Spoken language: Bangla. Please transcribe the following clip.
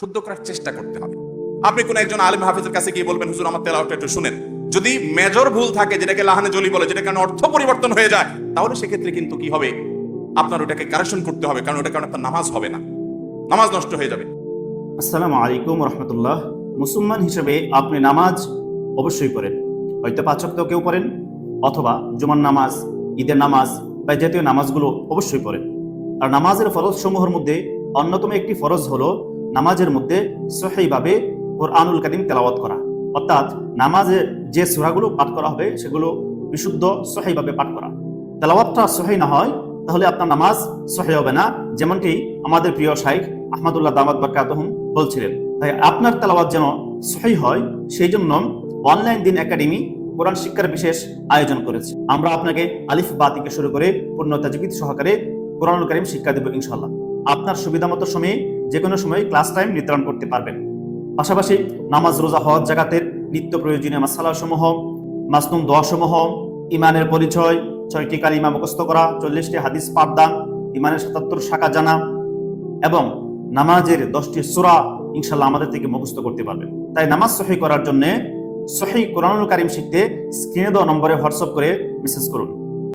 শুদ্ধ করার চেষ্টা করতে হবে। আপনি কোন একজন আলেম হাফেজের কাছে গিয়ে বলবেন, হুজুর আমার তেলাওয়াতটা একটু শুনেন। যদি মেজর ভুল থাকে, যেটাকে লাহানে জলি বলে, যেটা কারণে অর্থ পরিবর্তন হয়ে যায়, তাহলে সেক্ষেত্রে কিন্তু কি হবে, আপনার ওটাকে কারেকশন করতে হবে, কারণ ওটা কারণে আপনার নামাজ হবে না, নামাজ নষ্ট হয়ে যাবে। আসসালামু আলাইকুম রহমতুল্লাহ। মুসলমান হিসেবে আপনি নামাজ অবশ্যই পড়েন, হয়তো 5 ওয়াক্ত কেউ পড়েন, অথবা জুমার নামাজ, ঈদের নামাজ বা জাতীয় নামাজগুলো অবশ্যই পড়েন। আর নামাজের ফরজ সমূহের মধ্যে অন্যতম একটি ফরজ হলো নামাজের মধ্যে সহিভাবে কুরআনুল কারীম তেলাওয়াত করা, অর্থাৎ নামাজে যে সূরাগুলো পাঠ করা হবে সেগুলো বিশুদ্ধ সহিভাবে পাঠ করা। তেলাওয়াতটা সহি না হয় তাহলে আপনার নামাজ সহি হবে না, যেমনটি আমাদের প্রিয় শাইখ আহমদুল্লাহ দামাত বারকাতুহুম বলছিলেন। তাই আপনার তেলাওয়াত যেন সহি হয়, সেই জন্য অনলাইন দিন একাডেমি কোরআন শিক্ষার বিশেষ আয়োজন করেছে। আমরা আপনাকে আলিফ বা থেকে শুরু করে পূর্ণ তাজবিদ সহকারে কোরআনুল কারীম শিক্ষা দেব ইনশাআল্লাহ। আপনার সুবিধা মতো সময়ে যে কোনো সময় ক্লাস টাইম নির্ধারণ করতে পারবেন। পাশাপাশি নামাজ, রোজা, হজ, যাকাতের নিত্য প্রয়োজনীয় মাসালা সমূহ, মাসনুন দোয়া সমূহ, ইমানের পরিচয়, 6টি কালিমা মুখস্থ করা, 40টি হাদিস পাঠ দান, ইমানের 77 শাখা জানা এবং নামাজের 10টি সূরা ইনশাআল্লাহ আমাদের থেকে মুখস্থ করতে পারবেন। তাই নামাজ সহি করার জন্য সহি কোরআনুল কারীম শিখতে স্ক্রিনে দেওয়া নম্বরে হোয়াটসঅ্যাপ করে মেসেজ করুন।